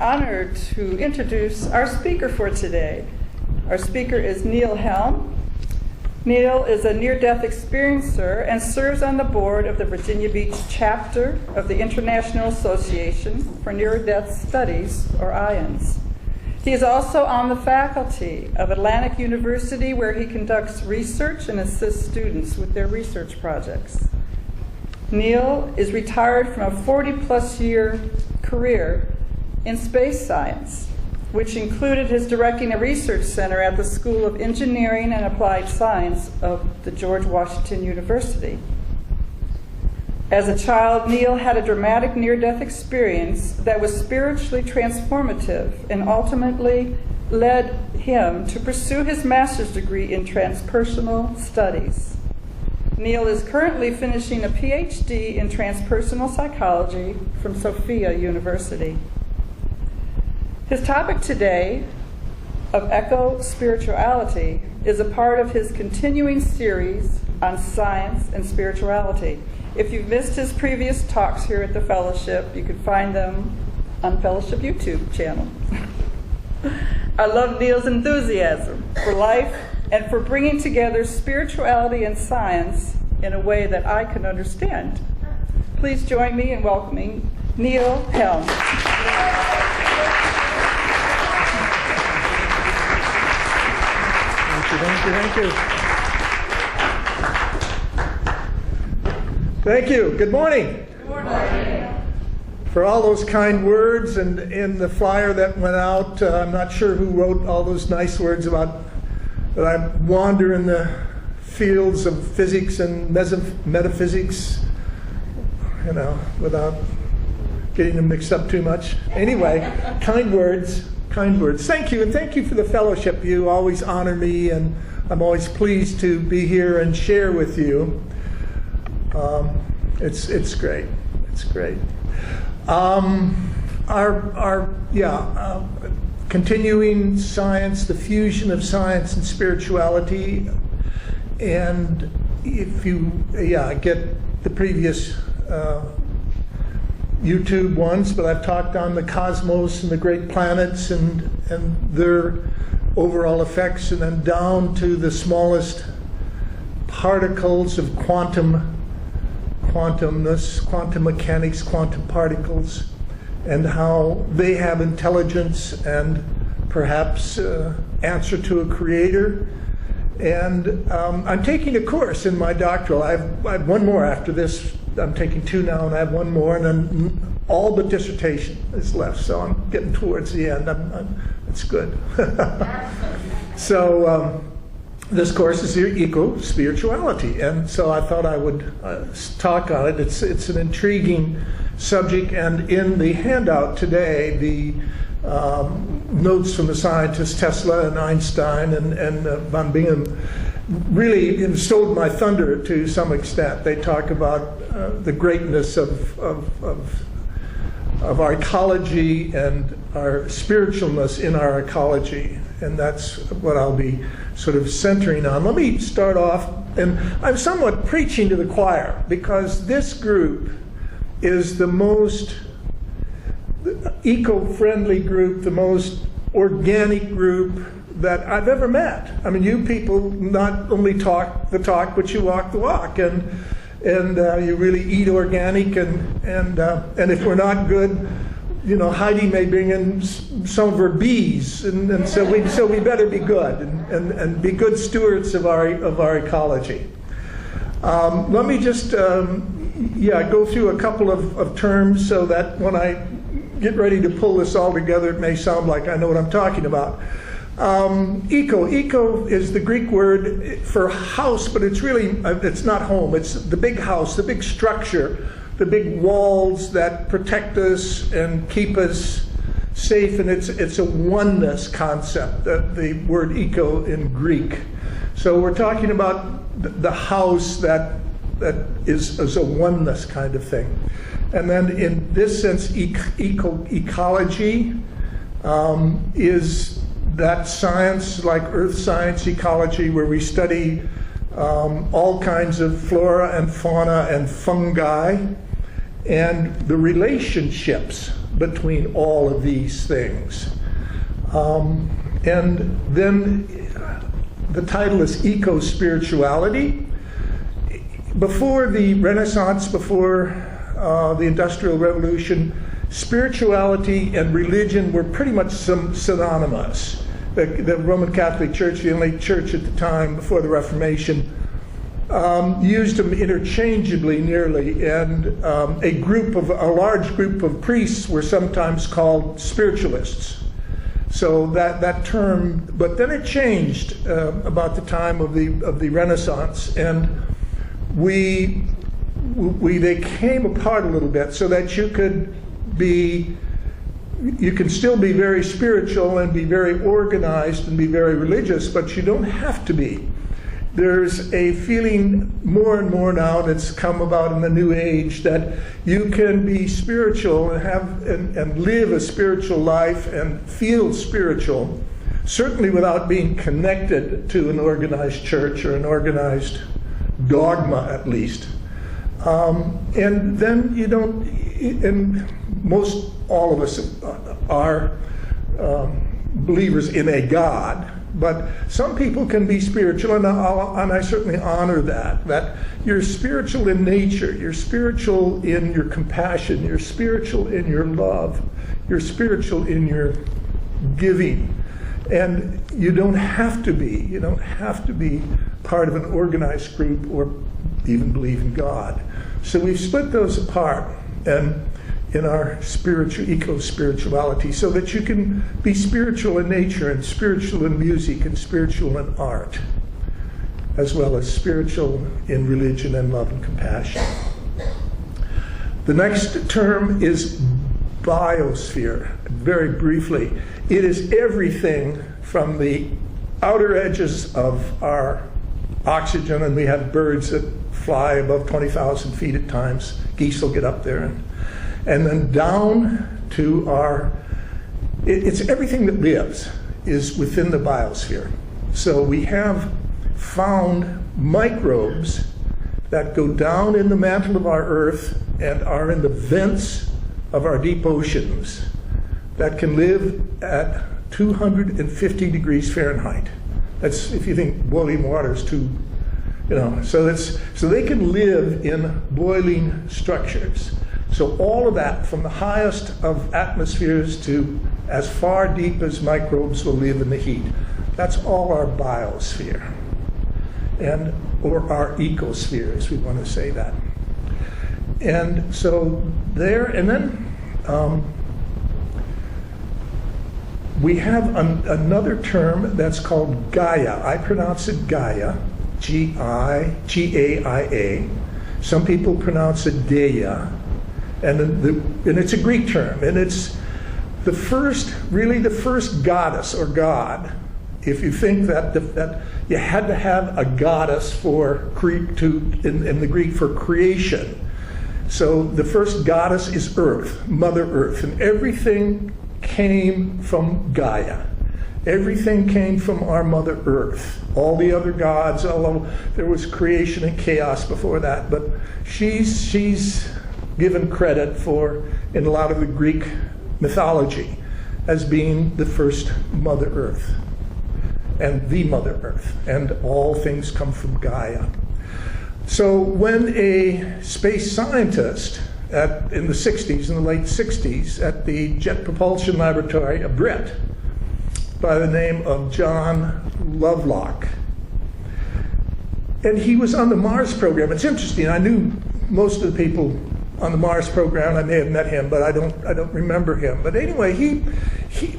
honored to introduce our speaker for today. Our speaker is Neil Helm. Neil is a near-death experiencer and serves on the board of the Virginia Beach chapter of the International Association for Near-Death Studies, or IANS. He is also on the faculty of Atlantic University, where he conducts research and assists students with their research projects. Neil is retired from a 40-plus year career in space science, which included his directing a research center at the School of Engineering and Applied Science of the George Washington University. As a child, Neil had a dramatic near-death experience that was spiritually transformative and ultimately led him to pursue his master's degree in transpersonal studies. Neil is currently finishing a PhD in transpersonal psychology from Sophia University. His topic today of eco-spirituality is a part of his continuing series on science and spirituality. If you've missed his previous talks here at the Fellowship, you can find them on Fellowship YouTube channel. I love Neil's enthusiasm for life and for bringing together spirituality and science in a way that I can understand. Please join me in welcoming Neil Helm. Thank you. Thank you. Good morning. Good morning. For all those kind words and in the flyer that went out, I'm not sure who wrote all those nice words about that I wander in the fields of physics and metaphysics, without getting them mixed up too much. Anyway, kind words. Thank you, and thank you for the fellowship. You always honor me, and I'm always pleased to be here and share with you. It's great. It's great. Continuing science, the fusion of science and spirituality, and if you get the previous YouTube ones, but I've talked on the cosmos and the great planets and their overall effects, and then down to the smallest particles of quantumness, quantum mechanics, quantum particles, and how they have intelligence and perhaps answer to a creator. And I'm taking a course in my doctoral. I have one more after this. I'm taking two now, and I have one more, and then all but dissertation is left. So I'm getting towards the end. It's good. So this course is eco-spirituality, and so I thought I would talk on it. It's an intriguing subject, and in the handout today, the notes from the scientists Tesla and Einstein and von Bingham really stole my thunder to some extent. They talk about the greatness of our ecology and our spiritualness in our ecology, and that's what I'll be sort of centering on. Let me start off, and I'm somewhat preaching to the choir, because this group is the most eco-friendly group, the most organic group that I've ever met. I mean, you people not only talk the talk, but you walk the walk, and you really eat organic, and if we're not good, Heidi may bring in some of her bees, and so we better be good and be good stewards of our ecology. Let me just go through a couple of terms so that when I get ready to pull this all together, it may sound like I know what I'm talking about. Eco is the Greek word for house, but it's really, it's not home. It's the big house, the big structure, the big walls that protect us and keep us safe, and it's a oneness concept, the word eco in Greek. So we're talking about the house that is a oneness kind of thing. And then in this sense, ecology is that science, like earth science ecology, where we study all kinds of flora and fauna and fungi, and the relationships between all of these things. And then the title is Eco-Spirituality. Before the Renaissance, before the Industrial Revolution, spirituality and religion were pretty much synonymous. The Roman Catholic Church, the only church at the time before the Reformation, used them interchangeably nearly, and a large group of priests were sometimes called spiritualists. So that term, but then it changed about the time of the Renaissance, and they came apart a little bit so that you can still be very spiritual and be very organized and be very religious, but you don't have to be. There's a feeling more and more now that's come about in the new age that you can be spiritual and have and live a spiritual life and feel spiritual, certainly without being connected to an organized church or an organized dogma, at least. And then you don't, and most all of us are believers in a God. But some people can be spiritual, and I certainly honor that you're spiritual in nature, you're spiritual in your compassion, you're spiritual in your love, you're spiritual in your giving. And you don't have to be part of an organized group or even believe in God. So we've split those apart and in our eco-spirituality, so that you can be spiritual in nature and spiritual in music and spiritual in art, as well as spiritual in religion and love and compassion. The next term is biosphere. Very briefly, it is everything from the outer edges of our oxygen, and we have birds that fly above 20,000 feet at times. Geese will get up there, and then down to it's everything that lives is within the biosphere. So we have found microbes that go down in the mantle of our Earth and are in the vents of our deep oceans that can live at 250 degrees Fahrenheit. That's, if you think boiling water is too, so they can live in boiling structures. So all of that, from the highest of atmospheres to as far deep as microbes will live in the heat, that's all our biosphere, or our ecosphere, as we want to say that. And so there, and then we have another term that's called Gaia. I pronounce it Gaia, Gaia. Some people pronounce it Dea. And it's a Greek term, and it's the first goddess or god. If you think that you had to have a goddess in the Greek for creation, so the first goddess is Earth, Mother Earth, and everything came from Gaia. Everything came from our Mother Earth. All the other gods, although there was creation and chaos before that, but she's given credit for, in a lot of the Greek mythology, as being the first Mother Earth and the Mother Earth, and all things come from Gaia. So when a space scientist in the late 60s, at the Jet Propulsion Laboratory, a Brit by the name of John Lovelock, and he was on the Mars program. It's interesting, I knew most of the people on the Mars program. I may have met him, but I don't remember him. But anyway, he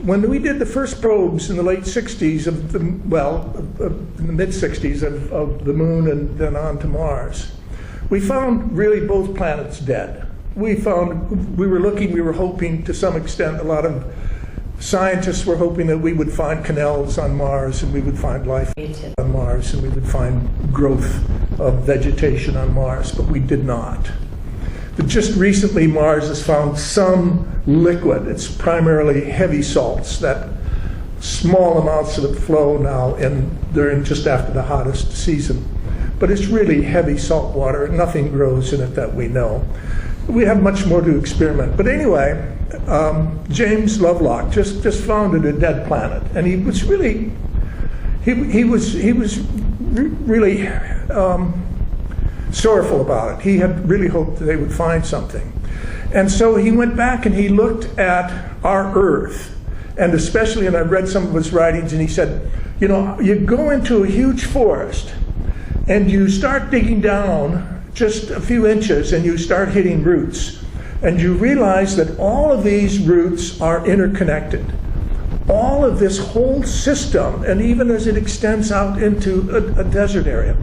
when we did the first probes in the late 60s in the mid 60s of the moon and then on to Mars, we found really both planets dead. We were hoping to some extent, a lot of scientists were hoping that we would find canals on Mars, and we would find life on Mars, and we would find growth of vegetation on Mars, but we did not. But just recently, Mars has found some liquid. It's primarily heavy salts, that small amounts of it flow now, and they're in just after the hottest season. But it's really heavy salt water, and nothing grows in it that we know. we have much more to experiment. But anyway, James Lovelock just founded a dead planet, and he was really really sorrowful about it. He had really hoped that they would find something. And so he went back and he looked at our Earth, and especially, and I've read some of his writings, and he said, you know, you go into a huge forest and you start digging down just a few inches and you start hitting roots, and you realize that all of these roots are interconnected. All of this whole system, and even as it extends out into a desert area,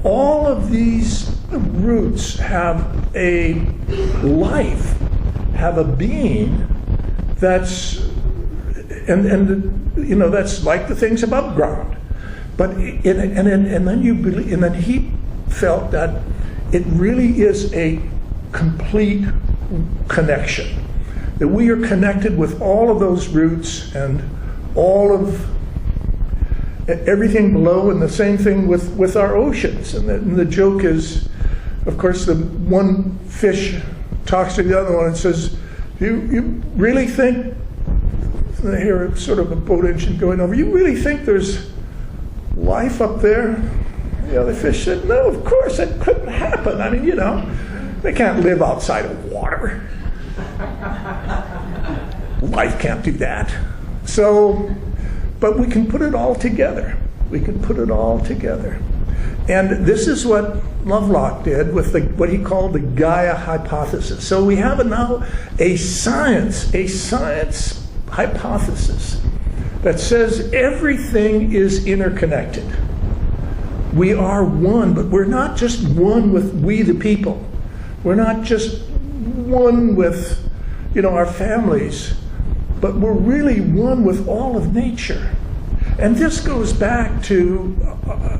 all of these roots have a life, have a being that's, and you know, that's like the things above ground. But and then he felt that it really is a complete connection, that we are connected with all of those roots and all of everything below, and the same thing with our oceans. And the joke is, of course, the one fish talks to the other one and says, you really think, and I hear sort of a boat engine going over, you really think there's life up there? The other fish said, no, of course, that couldn't happen. I mean, you know, they can't live outside of water. Life can't do that. So, but we can put it all together. We can put it all together. And this is what Lovelock did with what he called the Gaia hypothesis. So we have now a science hypothesis that says everything is interconnected. We are one, but we're not just one with we the people. We're not just one with, you know, our families, but we're really one with all of nature. And this goes back to,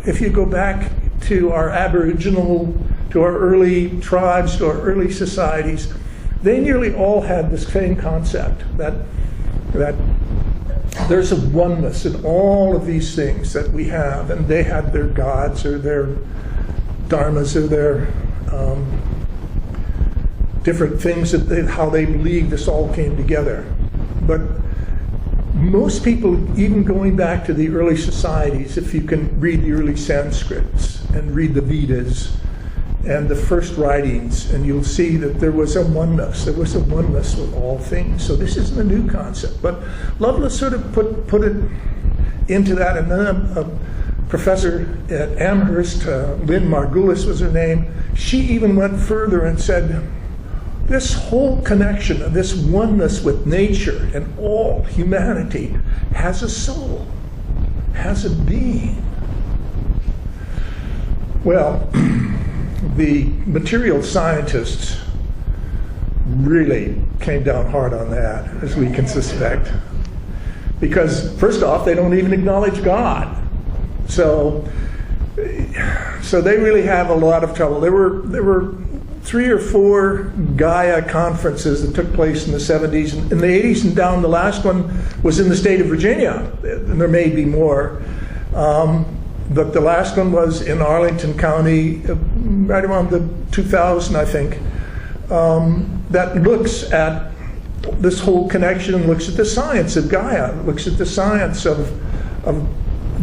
if you go back to our Aboriginal, to our early tribes, to our early societies, they nearly all had this same concept, that there's a oneness in all of these things that we have, and they had their gods or their dharmas or their different things, how they believed this all came together. But most people, even going back to the early societies, if you can read the early Sanskrits and read the Vedas and the first writings, and you'll see that there was a oneness. There was a oneness with all things. So this isn't a new concept. But Lovelace sort of put it into that. And then a professor at Amherst, Lynn Margulis was her name, she even went further and said, this whole connection, this oneness with nature and all humanity has a soul, has a being. Well, the material scientists really came down hard on that, as we can suspect. Because, first off, they don't even acknowledge God. So they really have a lot of trouble. There were 3 or 4 Gaia conferences that took place in the 70s. In the 80s and down, the last one was in the state of Virginia. And there may be more. But the last one was in Arlington County, right around the 2000, I think, that looks at this whole connection and looks at the science of Gaia, looks at the science of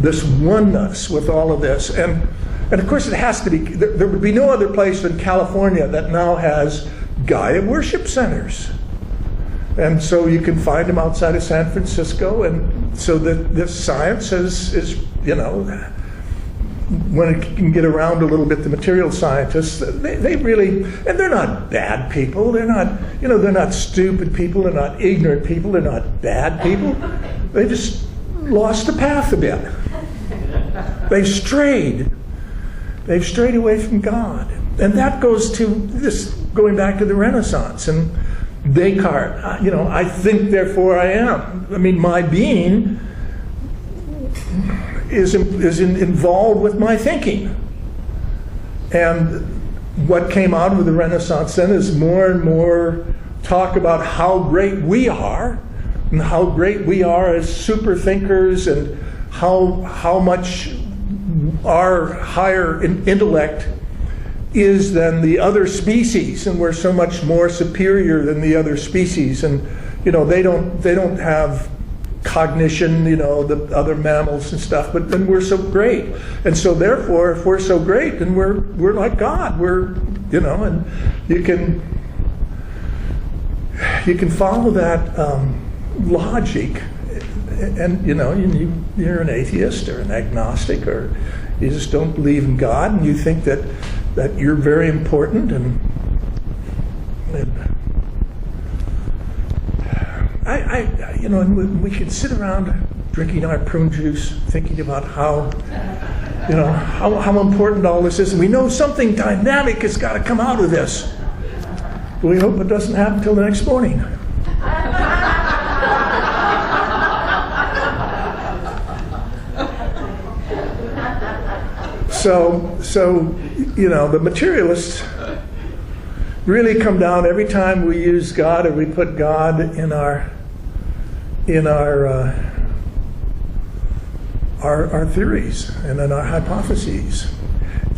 this oneness with all of this. And of course, it has to be, there would be no other place than California that now has Gaia worship centers. And so you can find them outside of San Francisco. And so this science is, you know, when it can get around a little bit, the material scientists, they really, and they're not bad people. They're not, you know, they're not stupid people. They're not ignorant people. They're not bad people. They just lost the path a bit. They've strayed. They've strayed away from God. And that goes to this, going back to the Renaissance and Descartes. You know, I think, therefore I am. I mean, my being is involved with my thinking. And what came out of the Renaissance then is more and more talk about how great we are, and how great we are as super thinkers, and how much our higher intellect is than the other species, and we're so much more superior than the other species. And they don't have cognition, the other mammals and stuff, but then we're so great. And so therefore, if we're so great, then we're like God. And you can follow that logic, and you're an atheist or an agnostic, or you just don't believe in God, and you think that you're very important, and and we can sit around drinking our prune juice, thinking about how important all this is, and we know something dynamic has got to come out of this. But we hope it doesn't happen until the next morning. So the materialists really come down every time we use God, or we put God in our theories and in our hypotheses.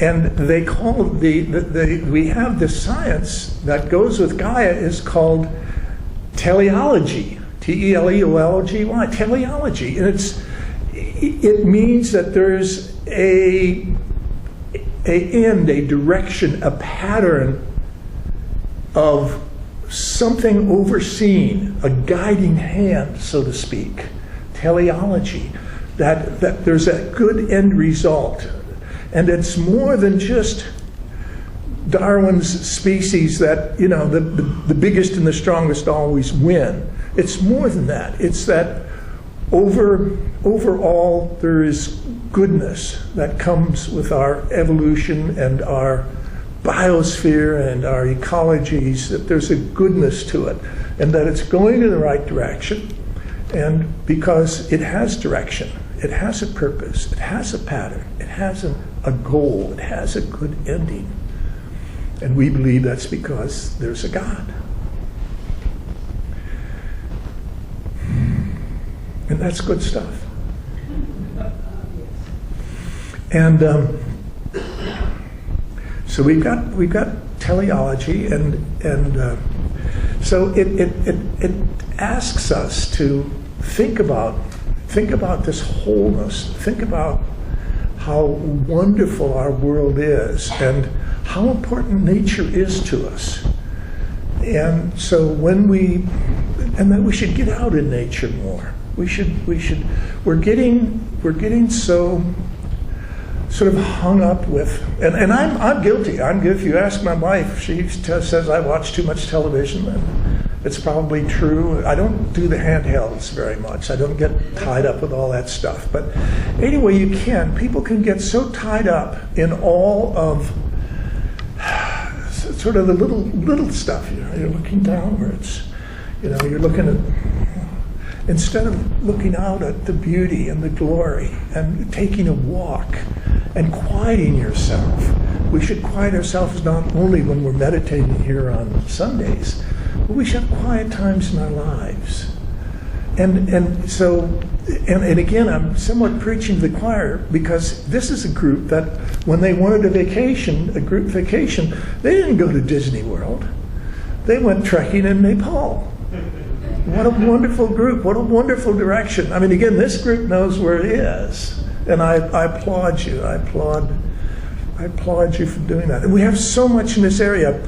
And they call we have this science that goes with Gaia is called teleology, T-E-L-E-O-L-O-G-Y, teleology, and it means that there's a end, a direction, a pattern of something overseen, a guiding hand, so to speak. Teleology, that there's a good end result. And it's more than just Darwin's species that, the biggest and the strongest always win. It's more than that. It's that overall there is goodness that comes with our evolution and our biosphere and our ecologies, that there's a goodness to it, and that it's going in the right direction. And because it has direction, it has a purpose, it has a pattern, it has a goal, it has a good ending. And we believe that's because there's a God. And that's good stuff. And so we've got teleology, and so it asks us to think about this wholeness, think about how wonderful our world is and how important nature is to us. And so that we should get out in nature more. We're getting so sort of hung up with, and I'm guilty. If you ask my wife, she says I watch too much television, and it's probably true. I don't do the handhelds very much. I don't get tied up with all that stuff. But anyway, people can get so tied up in all of sort of the little stuff. You're looking downwards. You're looking at, instead of looking out at the beauty and the glory and taking a walk and quieting yourself. We should quiet ourselves not only when we're meditating here on Sundays, but we should have quiet times in our lives. And again, I'm somewhat preaching to the choir, because this is a group that when they wanted a group vacation, they didn't go to Disney World. They went trekking in Nepal. What a wonderful group. What a wonderful direction. I mean, again, this group knows where it is. And I applaud you. I applaud you for doing that. And we have so much in this area.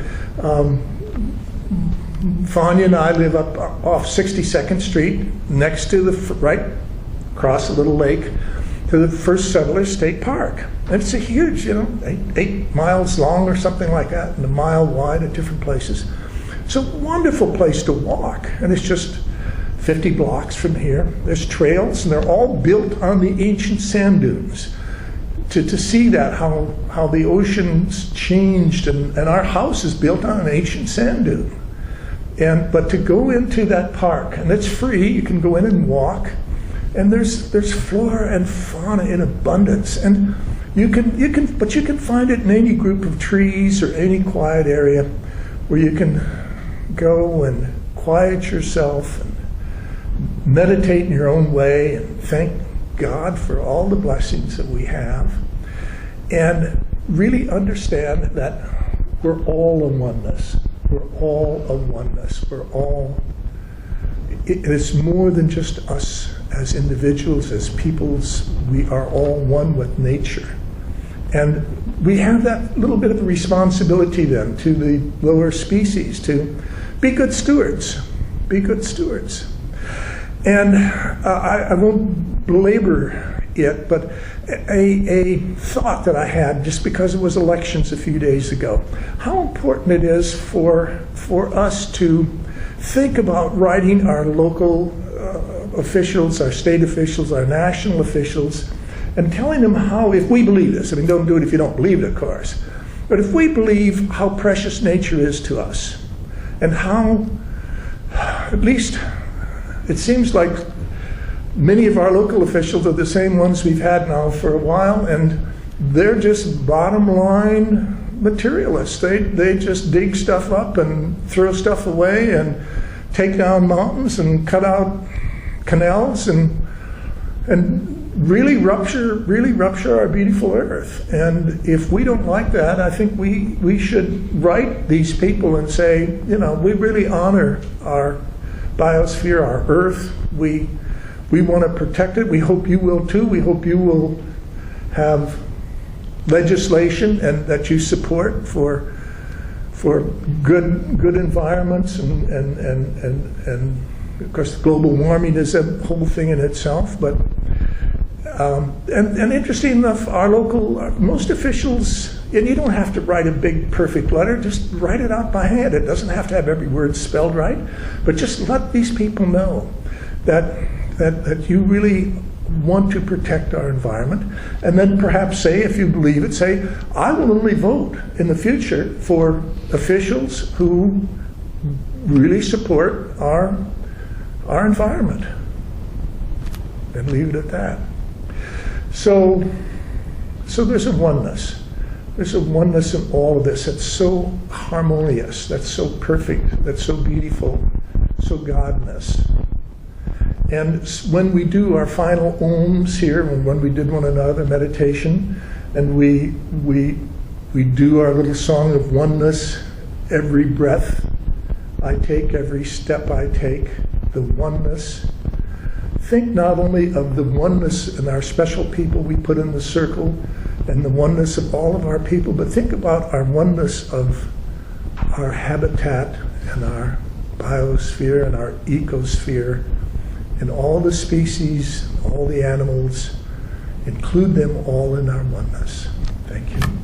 Fania and I live up off 62nd Street, next to right across a little lake, to the First Settlers State Park. And it's a huge, 8 miles long or something like that, and a mile wide at different places. It's a wonderful place to walk, and it's just 50 blocks from here. There's trails, and they're all built on the ancient sand dunes. To see that, how the ocean's changed, and our house is built on an ancient sand dune. But to go into that park, and it's free, you can go in and walk, and there's flora and fauna in abundance, and you can find it in any group of trees or any quiet area where you can go and quiet yourself and meditate in your own way and thank God for all the blessings that we have. And really understand that we're all a oneness. We're all a oneness. It's more than just us as individuals, as peoples. We are all one with nature. And we have that little bit of a responsibility then to the lower species to be good stewards. Be good stewards. And I won't belabor it, but a thought that I had just because it was elections a few days ago, how important it is for us to think about writing our local officials, our state officials, our national officials, and telling them how, if we believe this, I mean, don't do it if you don't believe it, of course, but if we believe how precious nature is to us, and how, at least, it seems like many of our local officials are the same ones we've had now for a while, and they're just bottom line materialists. They just dig stuff up and throw stuff away and take down mountains and cut out canals and really rupture our beautiful earth. And if we don't like that, I think we should write these people and say, you know, we really honor our biosphere, our earth. We want to protect it. We hope you will too. We hope you will have legislation and that you support for good environments and of course global warming is a whole thing in itself. But and interesting enough, most officials, and you don't have to write a big perfect letter, just write it out by hand. It doesn't have to have every word spelled right, but just let these people know that you really want to protect our environment, and then perhaps say, if you believe it, say, I will only vote in the future for officials who really support our environment, and leave it at that. So there's a oneness. There's a oneness in all of this that's so harmonious, that's so perfect, that's so beautiful, so godness. And when we do our final ohms here, when we did one another meditation, and we do our little song of oneness, every breath I take, every step I take, the oneness. Think not only of the oneness in our special people we put in the circle, and the oneness of all of our people, but think about our oneness of our habitat and our biosphere and our ecosphere, and all the species, all the animals, include them all in our oneness. Thank you.